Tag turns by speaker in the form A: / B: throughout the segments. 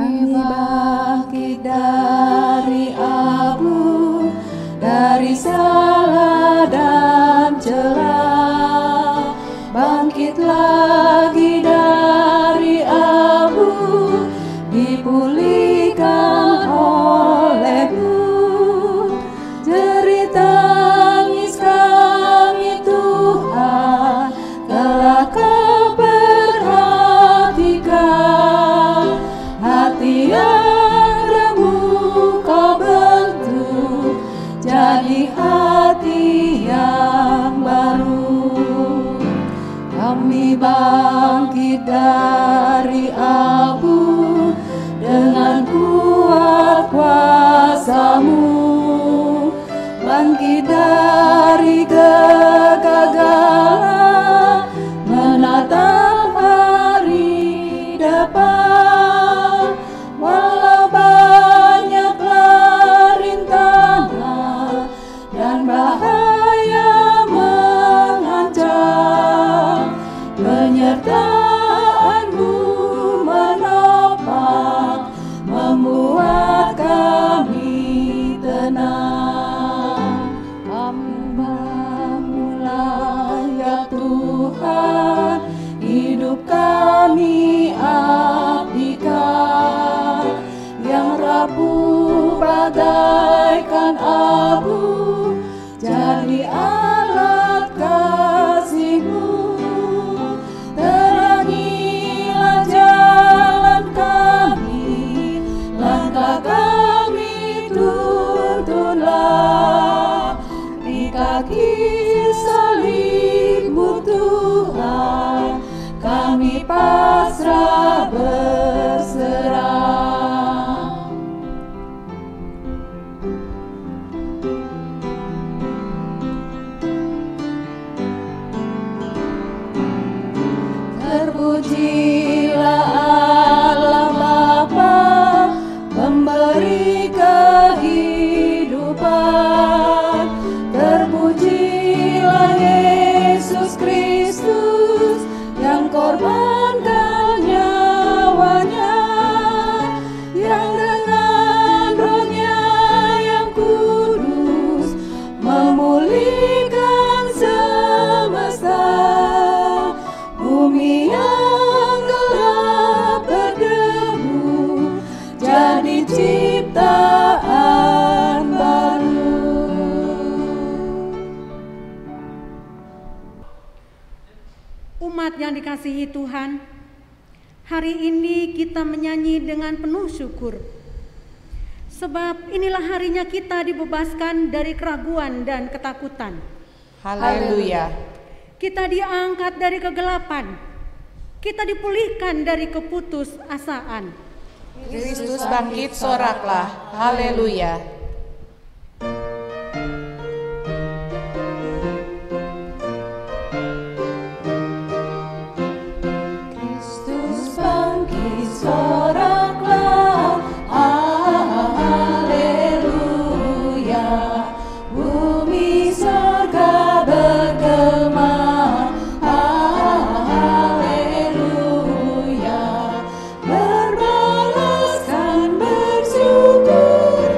A: Kami bangkit dari abu, dari salah dan celah, bangkit lagi dari abu, dipulihkan oleh-Mu. Jerit tangis kami Tuhan, telah Kau perhatikan. Hati yang remuk Kau bentuk jadi hati yang baru. Kami bangkit dari abu dengan kuat kuasa-Mu, bangkit dari kegagalan, menatap hari depan. Walau banyaklah rintangan dan bahaya mengancam, penyertaan-Mu menopang, membuat kami tenang. Hamba-Mu-lah ya Tuhan, hidup kami abdikan. Yang rapuh bagaikan abu, jadi alat kasih-Mu. Terangilah jalan kami, langkah kami tuntunlah di kaki salib-Mu Tuhan, kami pasrah berserah. Terpujilah Allah Bapa, pemberi kehidupan. Terpujilah Yesus Kristus yang korbankan nyawanya, yang dengan Roh-Nya yang kudus memulihkan semesta. Bumi yang gelap berdebu jadi ciptaan baru.
B: Umat yang dikasihi Tuhan, hari ini kita menyanyi dengan penuh syukur. Sebab inilah harinya kita dibebaskan dari keraguan dan ketakutan.
C: Haleluya.
B: Kita diangkat dari kegelapan, kita dipulihkan dari keputusasaan.
C: Kristus bangkit, soraklah. Haleluya.
A: Kristus bangkit, soraklah. Haleluya. Bumi surga bergema. Haleluya. Berbalaskan bersyukur.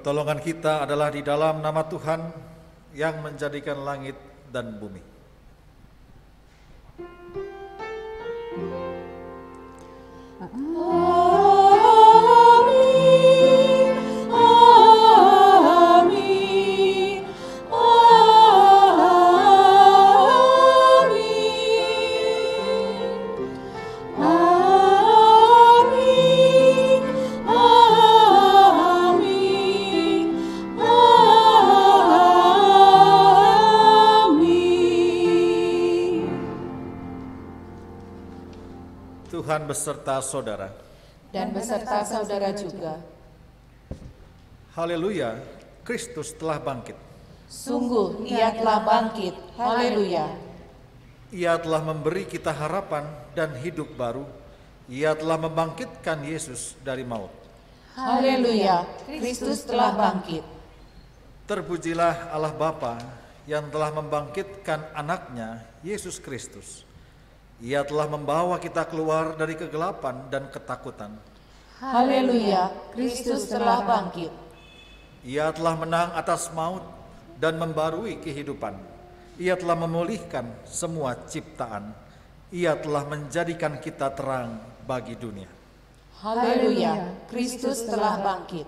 D: Pertolongan kita adalah di dalam nama Tuhan yang menjadikan langit dan bumi. Tuhan beserta saudara.
C: Dan beserta saudara juga.
D: Haleluya, Kristus telah bangkit.
C: Sungguh Ia telah bangkit. Haleluya.
D: Ia telah memberi kita harapan dan hidup baru. Ia telah membangkitkan Yesus dari maut.
C: Haleluya, Kristus telah bangkit.
D: Terpujilah Allah Bapa yang telah membangkitkan anaknya, Yesus Kristus. Ia telah membawa kita keluar dari kegelapan dan ketakutan.
C: Haleluya, Kristus telah bangkit.
D: Ia telah menang atas maut dan membarui kehidupan. Ia telah memulihkan semua ciptaan. Ia telah menjadikan kita terang bagi dunia.
C: Haleluya, Kristus telah bangkit.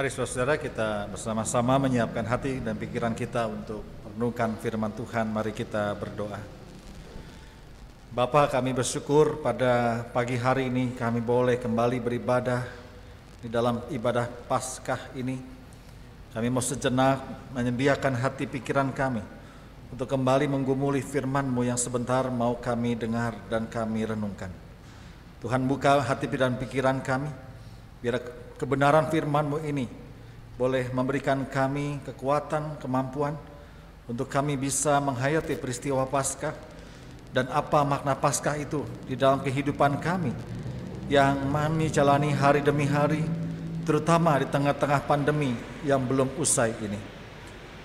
D: Mari saudara kita bersama-sama menyiapkan hati dan pikiran kita untuk merenungkan firman Tuhan. Mari kita berdoa. Bapa, kami bersyukur pada pagi hari ini kami boleh kembali beribadah di dalam ibadah Paskah ini. Kami mau sejenak menyediakan hati pikiran kami untuk kembali menggumuli firman-Mu yang sebentar mau kami dengar dan kami renungkan. Tuhan, buka hati dan pikiran kami, biar kebenaran firman-Mu ini boleh memberikan kami kekuatan, kemampuan untuk kami bisa menghayati peristiwa Paskah dan apa makna Paskah itu di dalam kehidupan kami yang kami jalani hari demi hari, terutama di tengah-tengah pandemi yang belum usai ini.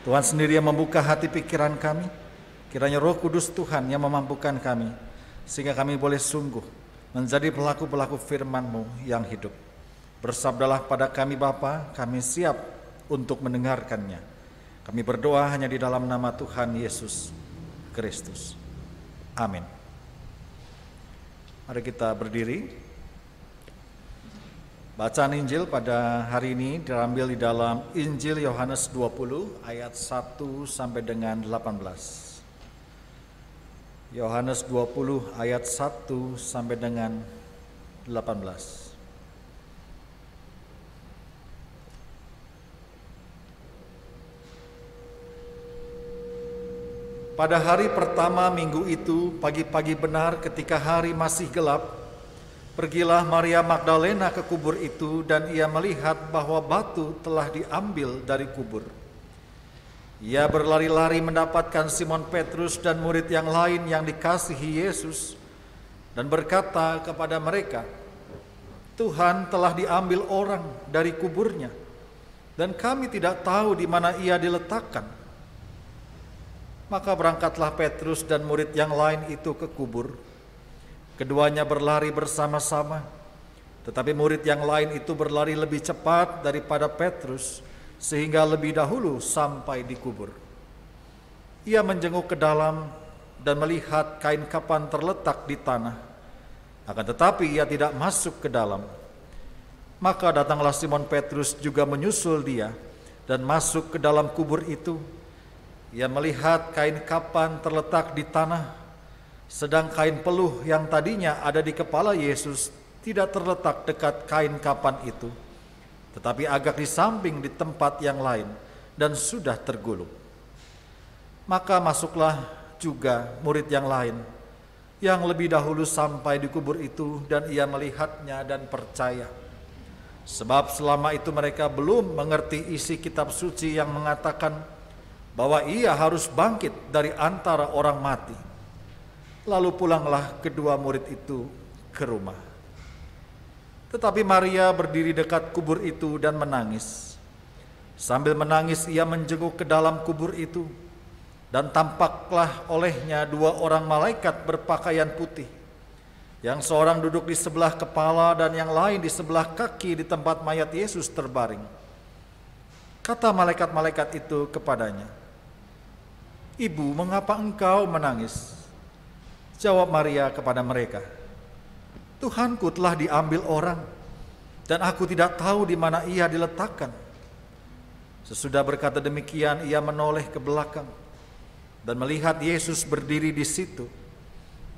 D: Tuhan sendiri yang membuka hati pikiran kami, kiranya Roh Kudus Tuhan yang memampukan kami, sehingga kami boleh sungguh menjadi pelaku-pelaku firman-Mu yang hidup. Bersabdalah pada kami Bapa, kami siap untuk mendengarkannya. Kami berdoa hanya di dalam nama Tuhan Yesus Kristus. Amin. Mari kita berdiri. Bacaan Injil pada hari ini diambil di dalam Injil Yohanes 20 ayat 1 sampai dengan 18. Yohanes 20 ayat 1 sampai dengan 18. Pada hari pertama minggu itu, pagi-pagi benar ketika hari masih gelap, pergilah Maria Magdalena ke kubur itu dan ia melihat bahwa batu telah diambil dari kubur. Ia berlari-lari mendapatkan Simon Petrus dan murid yang lain yang dikasihi Yesus dan berkata kepada mereka, "Tuhan telah diambil orang dari kuburnya dan kami tidak tahu di mana ia diletakkan." Maka berangkatlah Petrus dan murid yang lain itu ke kubur. Keduanya berlari bersama-sama, tetapi murid yang lain itu berlari lebih cepat daripada Petrus, sehingga lebih dahulu sampai di kubur. Ia menjenguk ke dalam dan melihat kain kapan terletak di tanah, akan tetapi ia tidak masuk ke dalam. Maka datanglah Simon Petrus juga menyusul dia dan masuk ke dalam kubur itu. Ia melihat kain kapan terletak di tanah, sedang kain peluh yang tadinya ada di kepala Yesus tidak terletak dekat kain kapan itu, tetapi agak di samping di tempat yang lain dan sudah tergulung. Maka masuklah juga murid yang lain yang lebih dahulu sampai di kubur itu dan ia melihatnya dan percaya. Sebab selama itu mereka belum mengerti isi kitab suci yang mengatakan bahwa ia harus bangkit dari antara orang mati. Lalu pulanglah kedua murid itu ke rumah. Tetapi Maria berdiri dekat kubur itu dan menangis. Sambil menangis ia menjenguk ke dalam kubur itu, dan tampaklah olehnya dua orang malaikat berpakaian putih, yang seorang duduk di sebelah kepala dan yang lain di sebelah kaki di tempat mayat Yesus terbaring. Kata malaikat-malaikat itu kepadanya, "Ibu, mengapa engkau menangis?" Jawab Maria kepada mereka, "Tuhanku telah diambil orang, dan aku tidak tahu di mana ia diletakkan." Sesudah berkata demikian, ia menoleh ke belakang dan melihat Yesus berdiri di situ,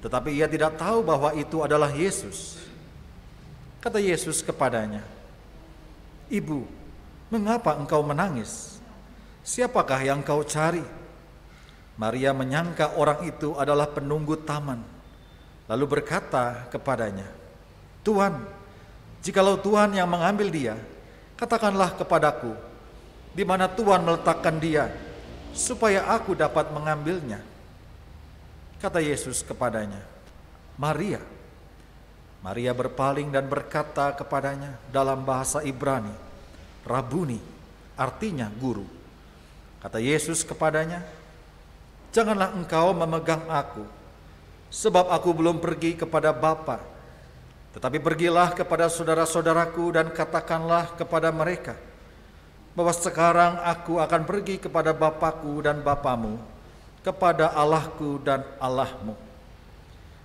D: tetapi ia tidak tahu bahwa itu adalah Yesus. Kata Yesus kepadanya, "Ibu, mengapa engkau menangis? Siapakah yang kau cari?" Maria menyangka orang itu adalah penunggu taman, lalu berkata kepadanya, "Tuhan, jikalau Tuhan yang mengambil dia, katakanlah kepadaku, di mana Tuhan meletakkan dia, supaya aku dapat mengambilnya." Kata Yesus kepadanya, "Maria." Maria berpaling dan berkata kepadanya dalam bahasa Ibrani, "Rabuni," artinya guru. Kata Yesus kepadanya, "Janganlah engkau memegang aku, sebab aku belum pergi kepada Bapa. Tetapi pergilah kepada saudara-saudaraku dan katakanlah kepada mereka, bahwa sekarang aku akan pergi kepada Bapakku dan Bapamu, kepada Allahku dan Allahmu."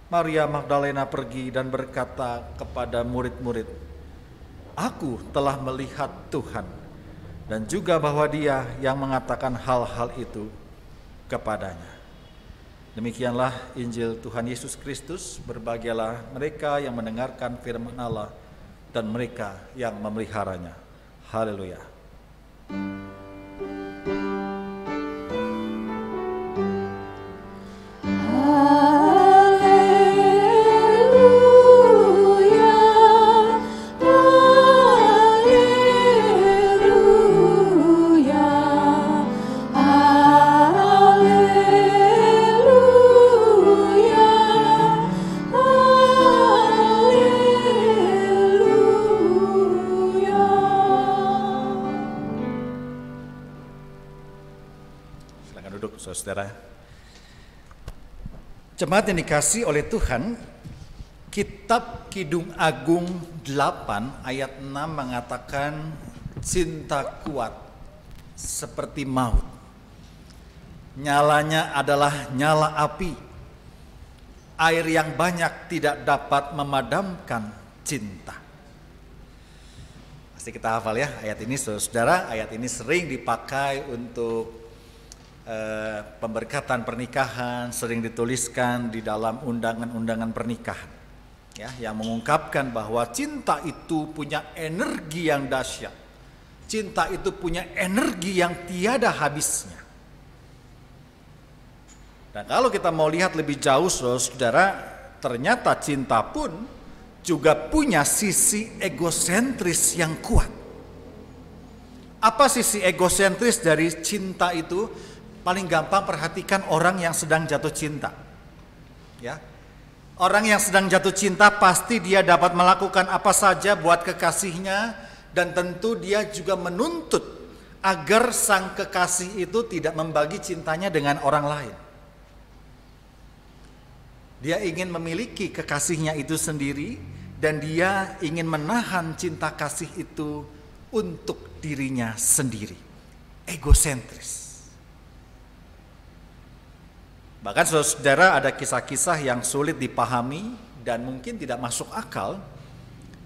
D: Maria Magdalena pergi dan berkata kepada murid-murid, "Aku telah melihat Tuhan," dan juga bahwa Dia yang mengatakan hal-hal itu kepadanya. Demikianlah Injil Tuhan Yesus Kristus. Berbahagialah mereka yang mendengarkan firman Allah dan mereka yang memeliharanya. Haleluya.
A: Haleluya.
D: Jemaat yang dikasihi oleh Tuhan, Kitab Kidung Agung 8 ayat 6 mengatakan cinta kuat seperti maut. Nyalanya adalah nyala api. Air yang banyak tidak dapat memadamkan cinta. Pasti kita hafal ya ayat ini, saudara. Ayat ini sering dipakai untuk pemberkatan pernikahan, sering dituliskan di dalam undangan-undangan pernikahan, ya, yang mengungkapkan bahwa cinta itu punya energi yang dahsyat, cinta itu punya energi yang tiada habisnya. Dan kalau kita mau lihat lebih jauh, saudara, ternyata cinta pun juga punya sisi egosentris yang kuat. Apa sisi egosentris dari cinta itu? Paling gampang perhatikan orang yang sedang jatuh cinta. Ya. Orang yang sedang jatuh cinta pasti dia dapat melakukan apa saja buat kekasihnya, dan tentu dia juga menuntut agar sang kekasih itu tidak membagi cintanya dengan orang lain. Dia ingin memiliki kekasihnya itu sendiri, dan dia ingin menahan cinta kasih itu untuk dirinya sendiri. Egosentris. Bahkan saudara, ada kisah-kisah yang sulit dipahami dan mungkin tidak masuk akal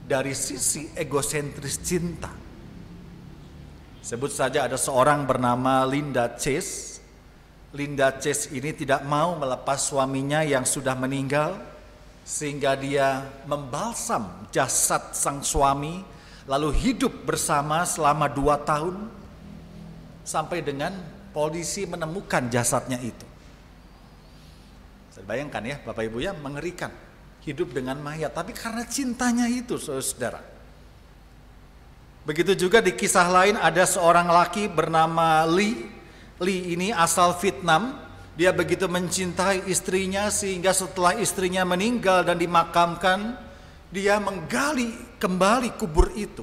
D: dari sisi egosentris cinta. Sebut saja ada seorang bernama Linda Chase. Linda Chase ini tidak mau melepas suaminya yang sudah meninggal, sehingga dia membalsam jasad sang suami, lalu hidup bersama selama 2 tahun, sampai dengan polisi menemukan jasadnya itu. Saya bayangkan ya Bapak Ibu ya, mengerikan, hidup dengan mayat, tapi karena cintanya itu, saudara. Begitu juga di kisah lain ada seorang laki bernama Lee. Lee ini asal Vietnam. Dia begitu mencintai istrinya sehingga setelah istrinya meninggal dan dimakamkan, dia menggali kembali kubur itu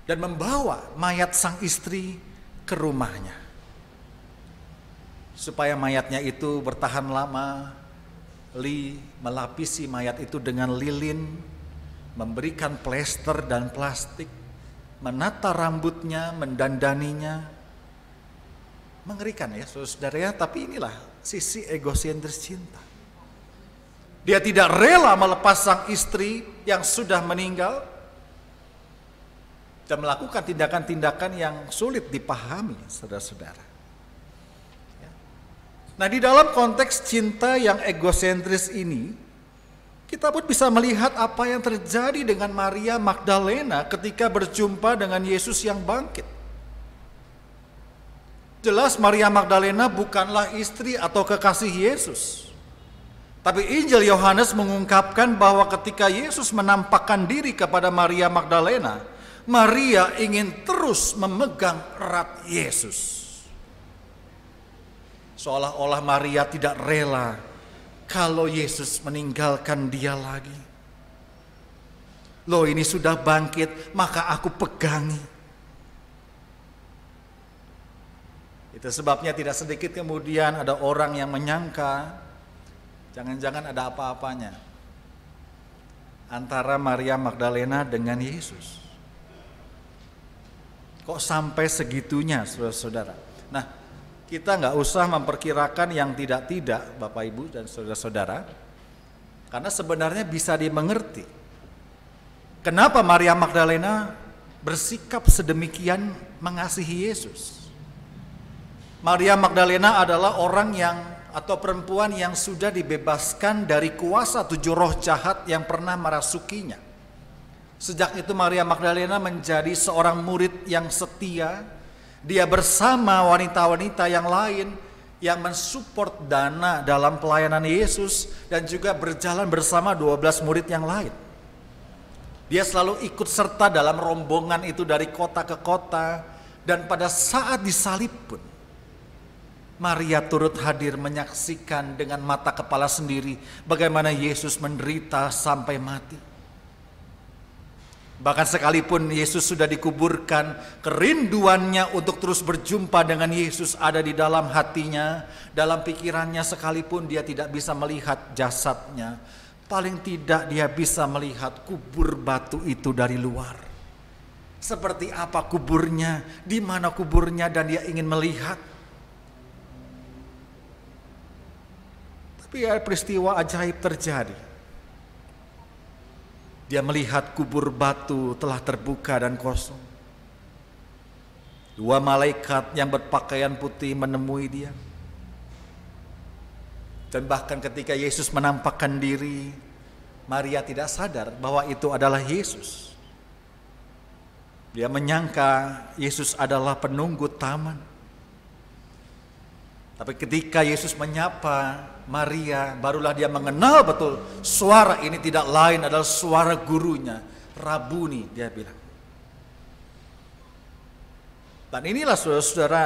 D: dan membawa mayat sang istri ke rumahnya. Supaya mayatnya itu bertahan lama, Lee melapisi mayat itu dengan lilin, memberikan plester dan plastik, menata rambutnya, mendandaninya. Mengerikan ya saudara ya, tapi inilah sisi egosentris cinta. Dia tidak rela melepas sang istri yang sudah meninggal dan melakukan tindakan-tindakan yang sulit dipahami, saudara-saudara. Nah, di dalam konteks cinta yang egosentris ini, kita pun bisa melihat apa yang terjadi dengan Maria Magdalena ketika berjumpa dengan Yesus yang bangkit. Jelas Maria Magdalena bukanlah istri atau kekasih Yesus. Tapi Injil Yohanes mengungkapkan bahwa ketika Yesus menampakkan diri kepada Maria Magdalena, Maria ingin terus memegang erat Yesus. Seolah-olah Maria tidak rela kalau Yesus meninggalkan dia lagi. Loh, ini sudah bangkit, maka aku pegangi. Itu sebabnya tidak sedikit kemudian ada orang yang menyangka jangan-jangan ada apa-apanya antara Maria Magdalena dengan Yesus. Kok sampai segitunya, saudara-saudara? Nah, kita nggak usah memperkirakan yang tidak-tidak, Bapak Ibu dan saudara-saudara, karena sebenarnya bisa dimengerti. Kenapa Maria Magdalena bersikap sedemikian mengasihi Yesus? Maria Magdalena adalah orang yang atau perempuan yang sudah dibebaskan dari kuasa 7 roh jahat yang pernah merasukinya. Sejak itu Maria Magdalena menjadi seorang murid yang setia. Dia bersama wanita-wanita yang lain yang mensupport dana dalam pelayanan Yesus dan juga berjalan bersama 12 murid yang lain. Dia selalu ikut serta dalam rombongan itu dari kota ke kota, dan pada saat disalib pun Maria turut hadir menyaksikan dengan mata kepala sendiri bagaimana Yesus menderita sampai mati. Bahkan sekalipun Yesus sudah dikuburkan, kerinduannya untuk terus berjumpa dengan Yesus ada di dalam hatinya, dalam pikirannya. Sekalipun dia tidak bisa melihat jasadnya, paling tidak dia bisa melihat kubur batu itu dari luar. Seperti apa kuburnya, di mana kuburnya, dan dia ingin melihat. Tapi peristiwa ajaib terjadi. Dia melihat kubur batu telah terbuka dan kosong. 2 malaikat yang berpakaian putih menemui dia. Dan bahkan ketika Yesus menampakkan diri, Maria tidak sadar bahwa itu adalah Yesus. Dia menyangka Yesus adalah penunggu taman. Tapi ketika Yesus menyapa Maria, barulah dia mengenal betul suara ini tidak lain adalah suara gurunya, Rabuni, dia bilang. Dan inilah saudara-saudara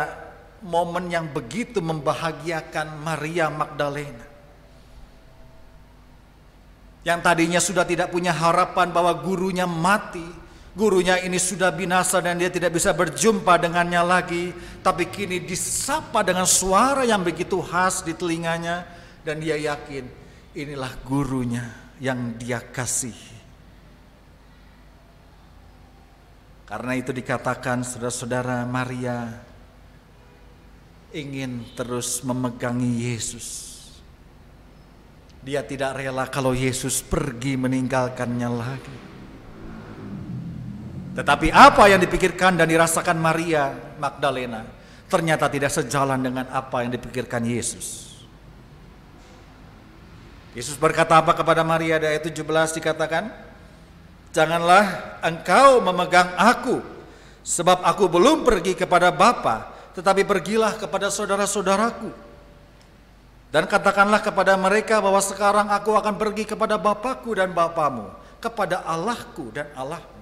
D: momen yang begitu membahagiakan Maria Magdalena. Yang tadinya sudah tidak punya harapan bahwa gurunya mati. Gurunya ini sudah binasa dan dia tidak bisa berjumpa dengannya lagi. Tapi kini disapa dengan suara yang begitu khas di telinganya. Dan dia yakin inilah gurunya yang dia kasihi. Karena itu dikatakan saudara-saudara, Maria ingin terus memegangi Yesus. Dia tidak rela kalau Yesus pergi meninggalkannya lagi. Tetapi apa yang dipikirkan dan dirasakan Maria Magdalena ternyata tidak sejalan dengan apa yang dipikirkan Yesus. Yesus berkata apa kepada Maria? Di ayat 17 dikatakan, "Janganlah engkau memegang aku, sebab aku belum pergi kepada Bapa, tetapi pergilah kepada saudara-saudaraku. Dan katakanlah kepada mereka bahwa sekarang aku akan pergi kepada Bapakku dan Bapamu, kepada Allahku dan Allahmu.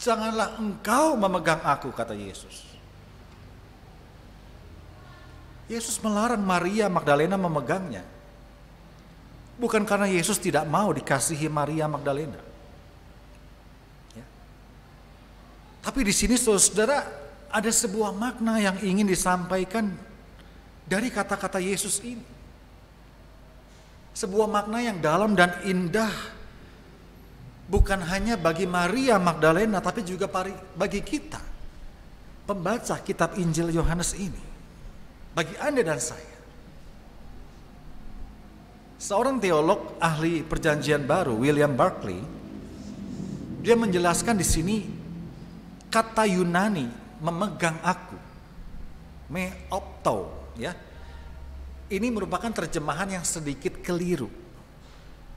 D: Janganlah engkau memegang aku," kata Yesus. Yesus melarang Maria Magdalena memegangnya. Bukan karena Yesus tidak mau dikasihi Maria Magdalena. Ya. Tapi di sini saudara ada sebuah makna yang ingin disampaikan dari kata-kata Yesus ini. Sebuah makna yang dalam dan indah. Bukan hanya bagi Maria Magdalena, tapi juga bagi kita, pembaca kitab Injil Yohanes ini. Bagi Anda dan saya. Seorang teolog ahli Perjanjian Baru, William Barclay, dia menjelaskan di sini kata Yunani memegang aku, me opto, ya. Ini merupakan terjemahan yang sedikit keliru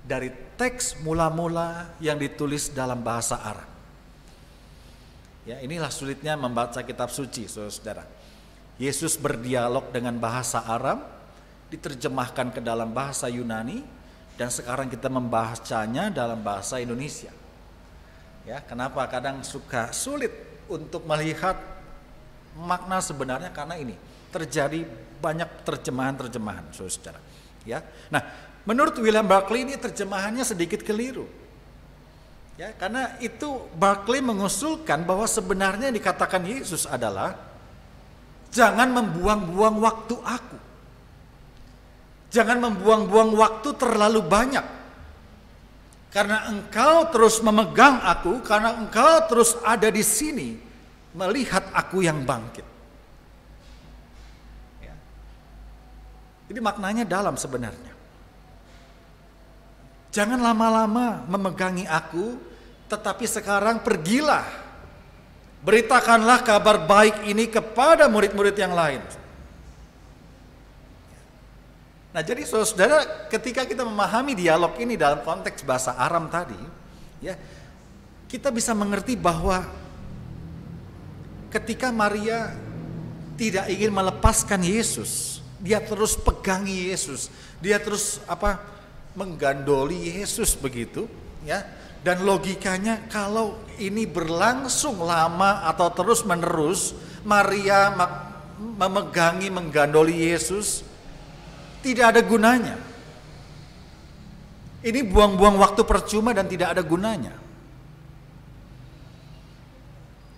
D: dari teks mula-mula yang ditulis dalam bahasa Arab. Ya, inilah sulitnya membaca kitab suci, saudara. Yesus berdialog dengan bahasa Arab, diterjemahkan ke dalam bahasa Yunani, dan sekarang kita membacanya dalam bahasa Indonesia. Ya, kenapa kadang suka sulit untuk melihat makna sebenarnya? Karena ini terjadi banyak terjemahan-terjemahan, saudara. Ya, nah, menurut William Barclay ini terjemahannya sedikit keliru. Ya, karena itu Barclay mengusulkan bahwa sebenarnya yang dikatakan Yesus adalah jangan membuang-buang waktu aku. Jangan membuang-buang waktu terlalu banyak. Karena engkau terus memegang aku, karena engkau terus ada di sini melihat aku yang bangkit. Ya. Jadi maknanya dalam sebenarnya. Jangan lama-lama memegangi aku, tetapi sekarang pergilah. Beritakanlah kabar baik ini kepada murid-murid yang lain. Nah, jadi saudara, ketika kita memahami dialog ini dalam konteks bahasa Aram tadi, ya, kita bisa mengerti bahwa ketika Maria tidak ingin melepaskan Yesus, dia terus pegangi Yesus, dia terus menggandoli Yesus begitu, ya. Dan logikanya kalau ini berlangsung lama atau terus menerus, Maria memegangi, menggandoli Yesus, tidak ada gunanya. Ini buang-buang waktu percuma dan tidak ada gunanya.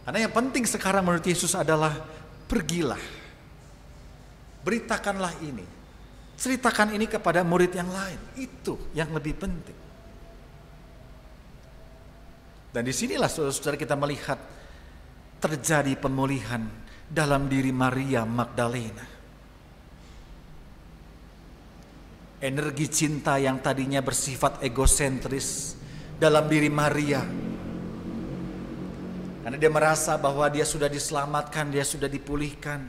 D: Karena yang penting sekarang menurut Yesus adalah pergilah, beritakanlah ini, ceritakan ini kepada murid yang lain. Itu yang lebih penting. Dan disinilah saudara-saudara kita melihat terjadi pemulihan dalam diri Maria Magdalena. Energi cinta yang tadinya bersifat egosentris dalam diri Maria, karena dia merasa bahwa dia sudah diselamatkan, dia sudah dipulihkan,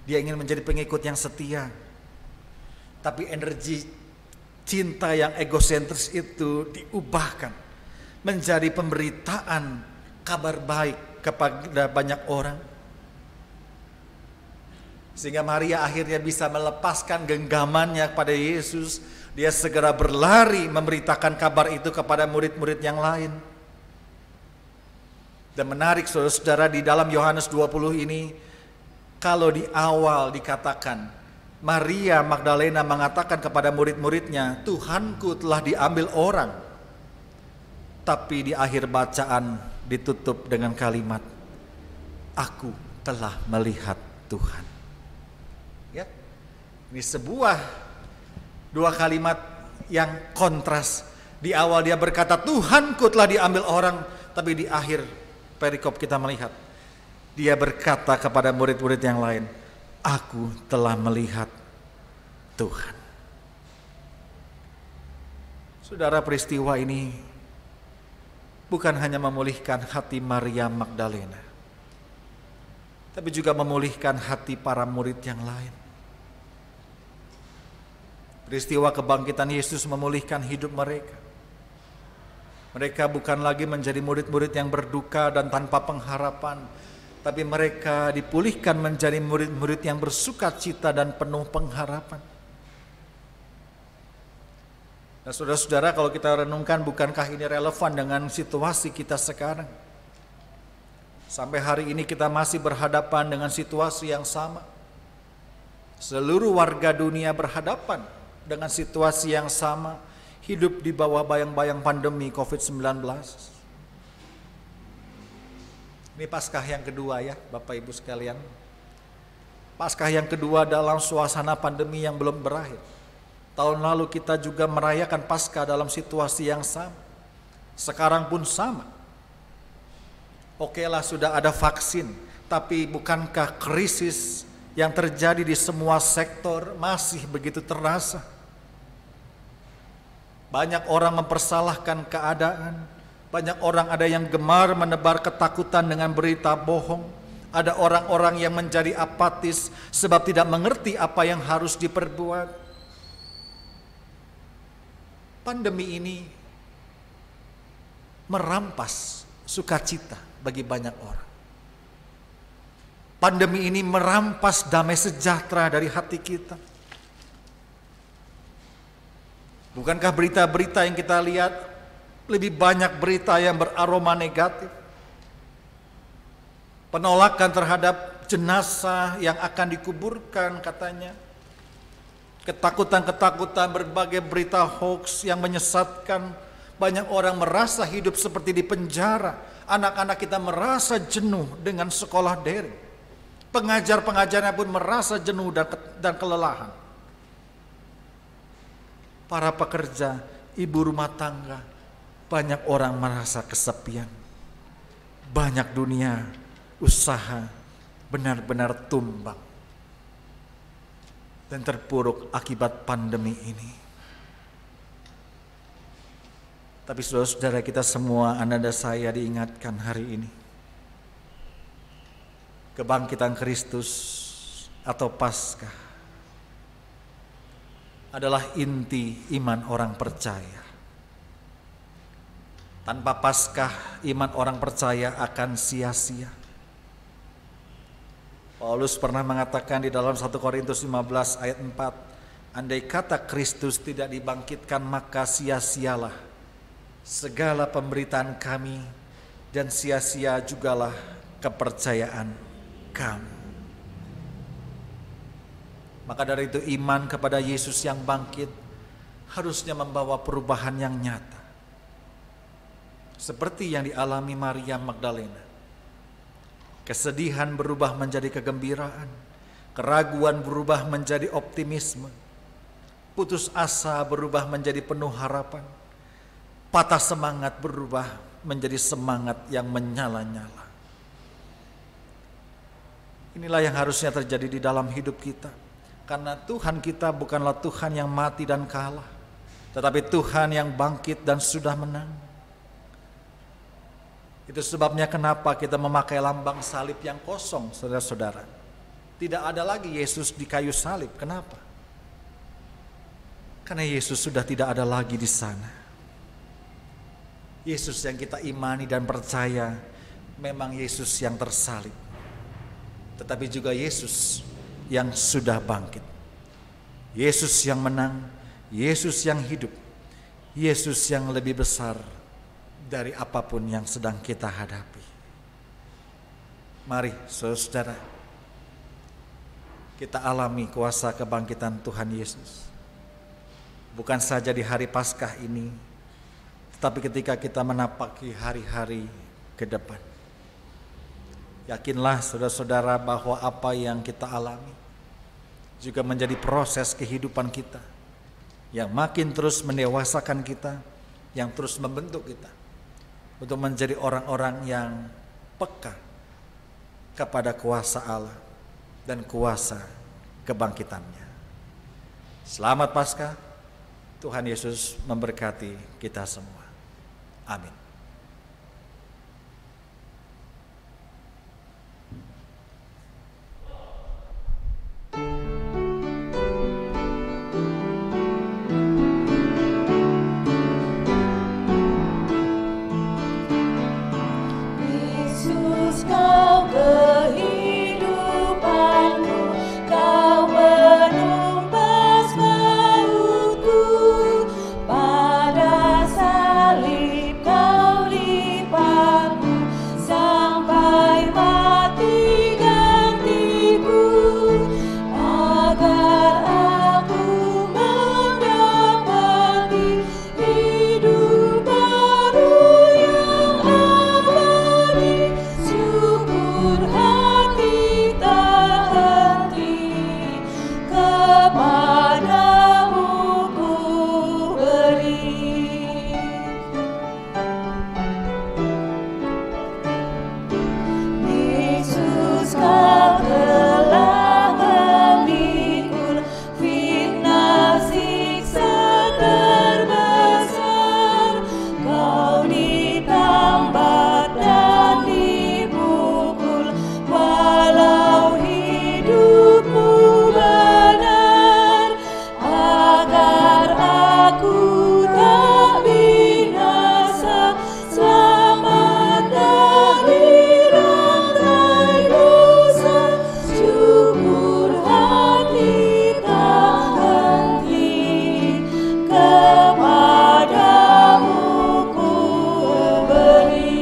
D: dia ingin menjadi pengikut yang setia. Tapi energi cinta yang egosentris itu diubahkan menjadi pemberitaan kabar baik kepada banyak orang. Sehingga Maria akhirnya bisa melepaskan genggamannya kepada Yesus. Dia segera berlari memberitakan kabar itu kepada murid-murid yang lain. Dan menarik saudara-saudara, di dalam Yohanes 20 ini, kalau di awal dikatakan Maria Magdalena mengatakan kepada murid-muridnya, Tuhanku telah diambil orang. Tapi di akhir bacaan ditutup dengan kalimat, aku telah melihat Tuhan. Ya, ini dua kalimat yang kontras. Di awal dia berkata, Tuhanku telah diambil orang. Tapi di akhir perikop kita melihat, dia berkata kepada murid-murid yang lain, aku telah melihat Tuhan. Saudara, peristiwa ini bukan hanya memulihkan hati Maria Magdalena, tapi juga memulihkan hati para murid yang lain. Peristiwa kebangkitan Yesus memulihkan hidup mereka. Mereka bukan lagi menjadi murid-murid yang berduka dan tanpa pengharapan, tapi mereka dipulihkan menjadi murid-murid yang bersukacita dan penuh pengharapan. Nah, saudara-saudara, kalau kita renungkan, bukankah ini relevan dengan situasi kita sekarang? Sampai hari ini kita masih berhadapan dengan situasi yang sama. Seluruh warga dunia berhadapan dengan situasi yang sama, hidup di bawah bayang-bayang pandemi COVID-19. Ini Paskah yang kedua ya Bapak Ibu sekalian. Paskah yang kedua dalam suasana pandemi yang belum berakhir. Tahun lalu kita juga merayakan Paskah dalam situasi yang sama. Sekarang pun sama. Oke lah, sudah ada vaksin, tapi bukankah krisis yang terjadi di semua sektor masih begitu terasa? Banyak orang mempersalahkan keadaan. Banyak orang ada yang gemar menebar ketakutan dengan berita bohong. Ada orang-orang yang menjadi apatis sebab tidak mengerti apa yang harus diperbuat. Pandemi ini merampas sukacita bagi banyak orang. Pandemi ini merampas damai sejahtera dari hati kita. Bukankah berita-berita yang kita lihat lebih banyak berita yang beraroma negatif? Penolakan terhadap jenazah yang akan dikuburkan katanya. Ketakutan-ketakutan, berbagai berita hoax yang menyesatkan. Banyak orang merasa hidup seperti di penjara. Anak-anak kita merasa jenuh dengan sekolah daring. Pengajar-pengajarnya pun merasa jenuh dan kelelahan. Para pekerja, ibu rumah tangga, banyak orang merasa kesepian. Banyak dunia usaha benar-benar tumbang dan terpuruk akibat pandemi ini. Tapi saudara-saudara, kita semua, Anda dan saya, diingatkan hari ini. Kebangkitan Kristus atau Paskah adalah inti iman orang percaya. Tanpa Paskah, iman orang percaya akan sia-sia. Paulus pernah mengatakan di dalam 1 Korintus 15 ayat 4, andai kata Kristus tidak dibangkitkan, maka sia-sialah segala pemberitaan kami, dan sia-sia jugalah kepercayaan kamu. Maka dari itu, iman kepada Yesus yang bangkit harusnya membawa perubahan yang nyata. Seperti yang dialami Maria Magdalena. Kesedihan berubah menjadi kegembiraan, keraguan berubah menjadi optimisme, putus asa berubah menjadi penuh harapan, patah semangat berubah menjadi semangat yang menyala-nyala. Inilah yang harusnya terjadi di dalam hidup kita, karena Tuhan kita bukanlah Tuhan yang mati dan kalah, tetapi Tuhan yang bangkit dan sudah menang. Itu sebabnya kenapa kita memakai lambang salib yang kosong, saudara-saudara. Tidak ada lagi Yesus di kayu salib. Kenapa? Karena Yesus sudah tidak ada lagi di sana. Yesus yang kita imani dan percaya memang Yesus yang tersalib, tetapi juga Yesus yang sudah bangkit. Yesus yang menang, Yesus yang hidup, Yesus yang lebih besar dari apapun yang sedang kita hadapi. Mari saudara, kita alami kuasa kebangkitan Tuhan Yesus. Bukan saja di hari Paskah ini, tetapi ketika kita menapaki hari-hari ke depan. Yakinlah saudara-saudara bahwa apa yang kita alami juga menjadi proses kehidupan kita yang makin terus mendewasakan kita, yang terus membentuk kita untuk menjadi orang-orang yang peka kepada kuasa Allah dan kuasa kebangkitannya. Selamat Paskah, Tuhan Yesus memberkati kita semua. Amin.
A: Yesus, kau kehidupanku, kau menumpas mautku, pada salib kau lipaku, sampai mati gantiku, agar aku mendapati hidup baru yang abadi. Syukur hati tak henti, kepadamu ku beri. Yesus, kau telah memikul fitnah siksa terbesar, kau ditambat dan dipukul, walau hidupmu benar, agar aku tak binasa, selamat dari rantai dosa. Syukur hati tak henti, kepadamu ku beri.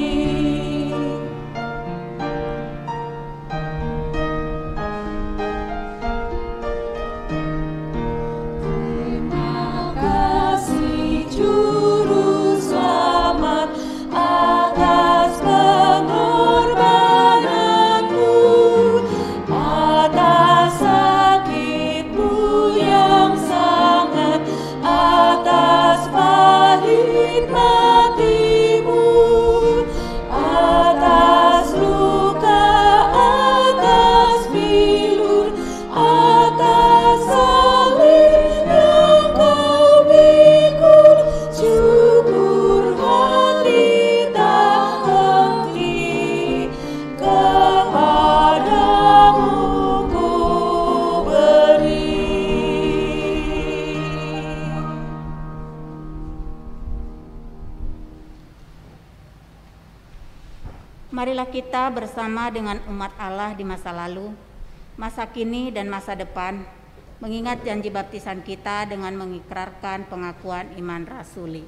A: Terima kasih Juru Selamat atas pengorbananmu, atas sakitmu yang sangat, atas pahit matimu, atas luka, atas bilur, atas salib yang kau pikul. Syukur hati tak henti, kepadamu ku beri.
E: Marilah kita bersama dengan umat Allah di masa lalu, masa kini dan masa depan, mengingat janji baptisan kita dengan mengikrarkan pengakuan iman rasuli.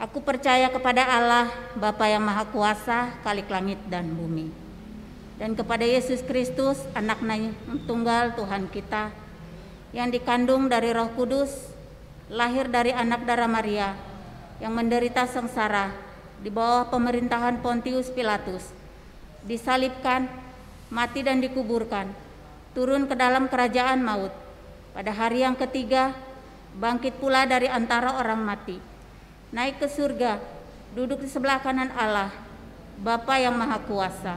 E: Aku percaya kepada Allah, Bapa yang Maha Kuasa, Khalik langit dan bumi, dan kepada Yesus Kristus, Anak-Nya tunggal Tuhan kita, yang dikandung dari Roh Kudus, lahir dari anak darah Maria, yang menderita sengsara di bawah pemerintahan Pontius Pilatus, disalibkan, mati dan dikuburkan, turun ke dalam kerajaan maut. Pada hari yang ketiga, bangkit pula dari antara orang mati, naik ke surga, duduk di sebelah kanan Allah, Bapa yang Maha Kuasa.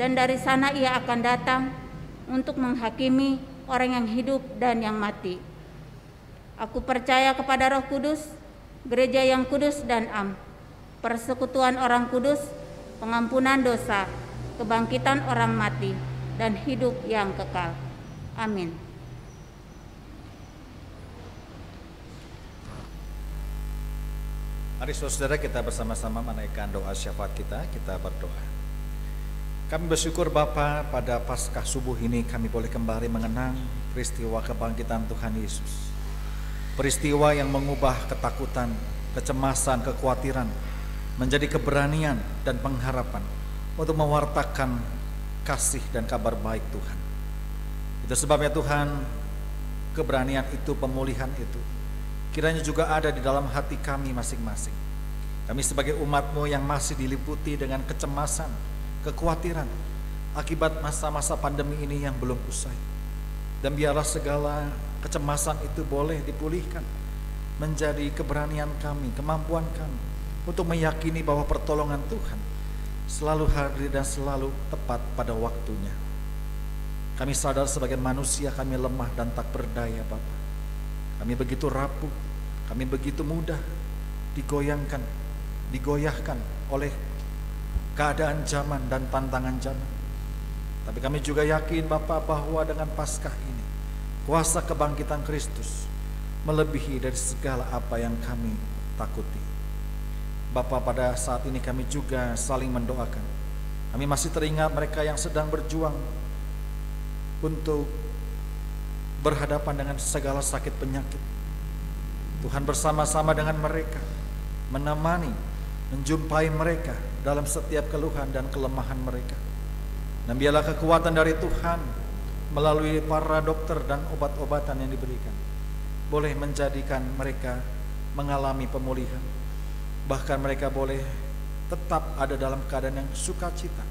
E: Dan dari sana ia akan datang untuk menghakimi orang yang hidup dan yang mati. Aku percaya kepada Roh Kudus, gereja yang kudus dan am, persekutuan orang kudus, pengampunan dosa, kebangkitan orang mati, dan hidup yang kekal. Amin.
D: Mari saudara kita bersama-sama menaikkan doa syafaat kita berdoa. Kami bersyukur Bapa, pada Paskah subuh ini kami boleh kembali mengenang peristiwa kebangkitan Tuhan Yesus. Peristiwa yang mengubah ketakutan, kecemasan, kekhawatiran menjadi keberanian dan pengharapan untuk mewartakan kasih dan kabar baik Tuhan. Itu sebabnya Tuhan, keberanian itu, pemulihan itu kiranya juga ada di dalam hati kami masing-masing. Kami sebagai umat-Mu yang masih diliputi dengan kecemasan, kekhawatiran akibat masa-masa pandemi ini yang belum usai. Dan biarlah segala kecemasan itu boleh dipulihkan menjadi keberanian kami, kemampuan kami untuk meyakini bahwa pertolongan Tuhan selalu hadir dan selalu tepat pada waktunya. Kami sadar sebagai manusia kami lemah dan tak berdaya Bapa. Kami begitu rapuh, kami begitu mudah digoyahkan oleh keadaan zaman dan tantangan zaman. Tapi kami juga yakin Bapa bahwa dengan Paskah ini kuasa kebangkitan Kristus melebihi dari segala apa yang kami takuti. Bapa, pada saat ini kami juga saling mendoakan. Kami masih teringat mereka yang sedang berjuang untuk berhadapan dengan segala sakit penyakit. Tuhan bersama-sama dengan mereka, menemani, menjumpai mereka dalam setiap keluhan dan kelemahan mereka. Dan biarlah kekuatan dari Tuhan melalui para dokter dan obat-obatan yang diberikan boleh menjadikan mereka mengalami pemulihan. Bahkan mereka boleh tetap ada dalam keadaan yang sukacita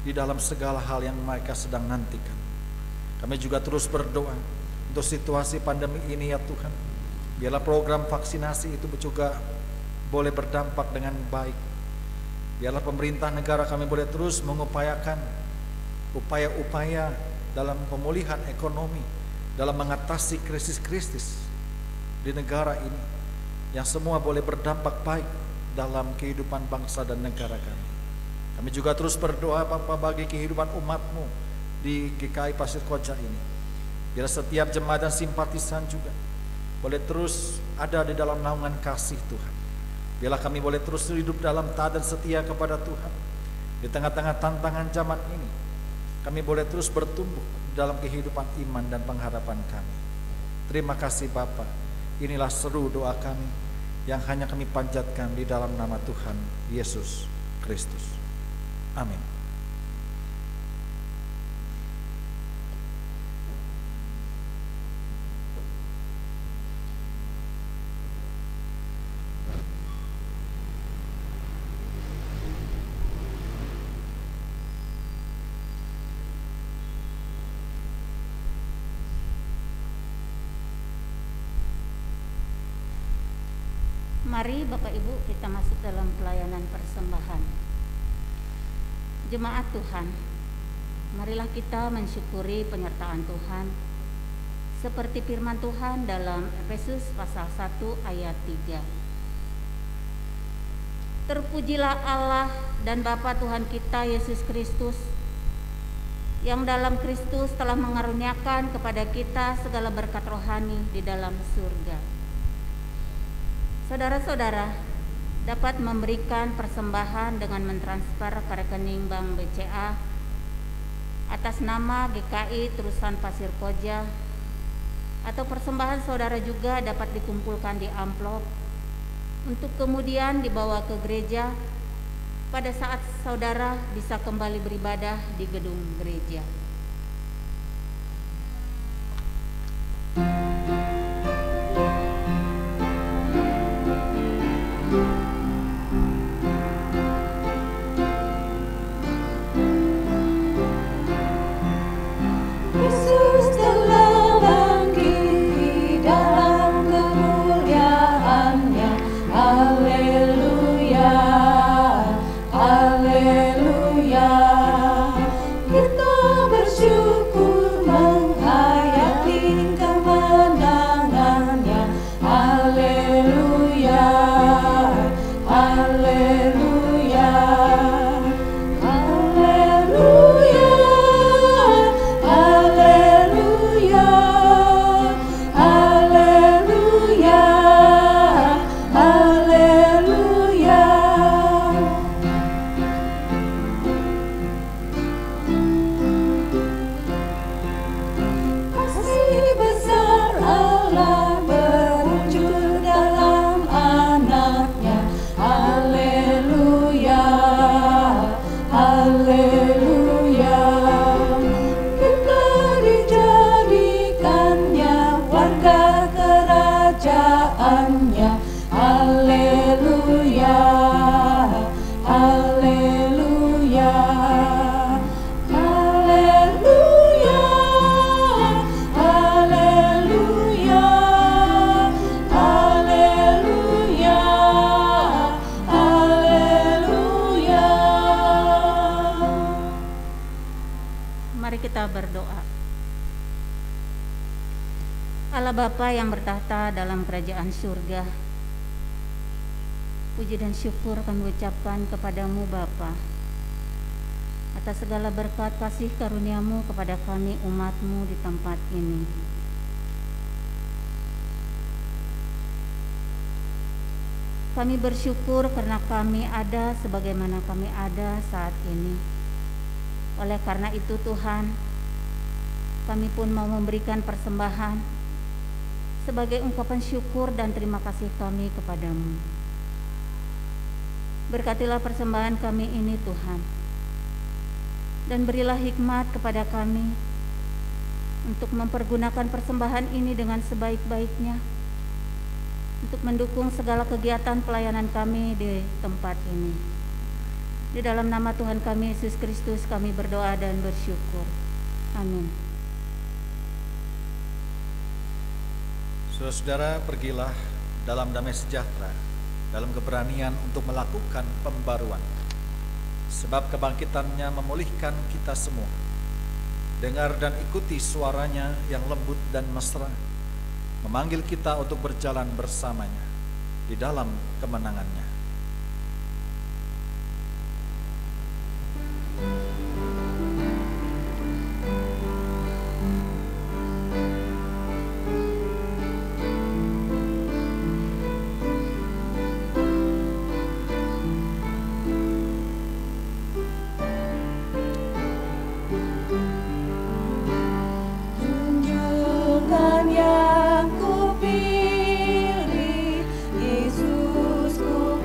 D: di dalam segala hal yang mereka sedang nantikan. Kami juga terus berdoa untuk situasi pandemi ini ya Tuhan. Biarlah program vaksinasi itu juga boleh berdampak dengan baik. Biarlah pemerintah negara kami boleh terus mengupayakan upaya-upaya dalam pemulihan ekonomi, dalam mengatasi krisis-krisis di negara ini, yang semua boleh berdampak baik dalam kehidupan bangsa dan negara kami. Kami juga terus berdoa Bapa bagi kehidupan umat-Mu di GKI Pasir Koja ini. Biar setiap jemaat dan simpatisan juga boleh terus ada di dalam naungan kasih Tuhan. Biarlah kami boleh terus hidup dalam taat dan setia kepada Tuhan. Di tengah-tengah tantangan zaman ini, kami boleh terus bertumbuh dalam kehidupan iman dan pengharapan kami. Terima kasih Bapa. Inilah seru doa kami yang hanya kami panjatkan di dalam nama Tuhan Yesus Kristus. Amin.
E: Mari Bapak Ibu kita masuk dalam pelayanan persembahan. Jemaat Tuhan, marilah kita mensyukuri penyertaan Tuhan seperti firman Tuhan dalam Efesus pasal 1 ayat 3. Terpujilah Allah dan Bapa Tuhan kita Yesus Kristus, yang dalam Kristus telah mengaruniakan kepada kita segala berkat rohani di dalam surga. Saudara-saudara dapat memberikan persembahan dengan mentransfer ke rekening Bank BCA atas nama GKI Terusan Pasir Koja, atau persembahan saudara juga dapat dikumpulkan di amplop untuk kemudian dibawa ke gereja pada saat saudara bisa kembali beribadah di gedung gereja. Allah Bapa yang bertahta dalam kerajaan surga, puji dan syukur kami ucapkan kepadamu Bapa atas segala berkat kasih karuniamu kepada kami umatmu di tempat ini. Kami bersyukur karena kami ada sebagaimana kami ada saat ini. Oleh karena itu Tuhan, kami pun mau memberikan persembahan sebagai ungkapan syukur dan terima kasih kami kepadamu. Berkatilah persembahan kami ini Tuhan, dan berilah hikmat kepada kami untuk mempergunakan persembahan ini dengan sebaik-baiknya, untuk mendukung segala kegiatan pelayanan kami di tempat ini. Di dalam nama Tuhan kami Yesus Kristus kami berdoa dan bersyukur. Amin.
D: Saudara-saudara, pergilah dalam damai sejahtera, dalam keberanian untuk melakukan pembaruan. Sebab kebangkitannya memulihkan kita semua. Dengar dan ikuti suaranya yang lembut dan mesra, memanggil kita untuk berjalan bersamanya di dalam kemenangannya.
A: Tunjukkan yang kupilih, Yesus ku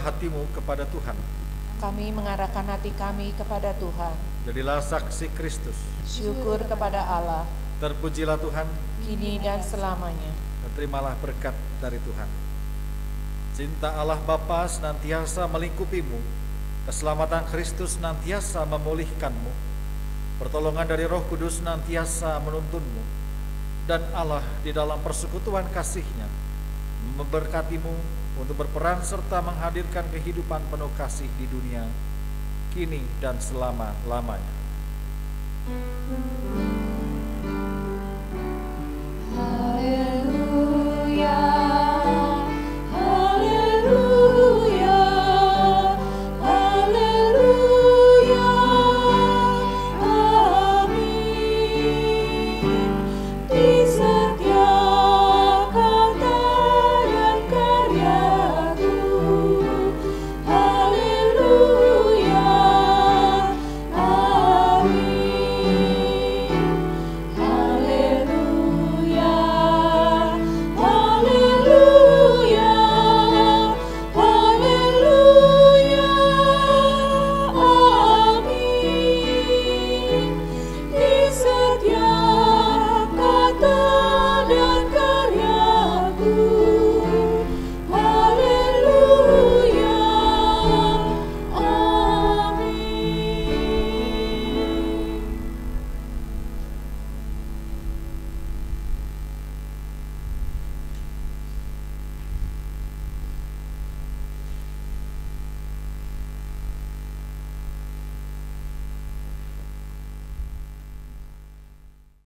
D: Arahkanlah hatimu kepada Tuhan.
C: Kami mengarahkan hati kami kepada Tuhan.
D: Jadilah saksi Kristus.
C: Syukur kepada Allah,
D: Terpujilah Tuhan,
C: kini dan selamanya.
D: dan terimalah berkat dari Tuhan. Cinta Allah Bapa senantiasa melingkupimu, keselamatan Kristus senantiasa memulihkanmu, pertolongan dari Roh Kudus senantiasa menuntunmu, dan Allah di dalam persekutuan kasih-Nya memberkatimu untuk berperan serta menghadirkan kehidupan penuh kasih di dunia, kini dan selama-lamanya.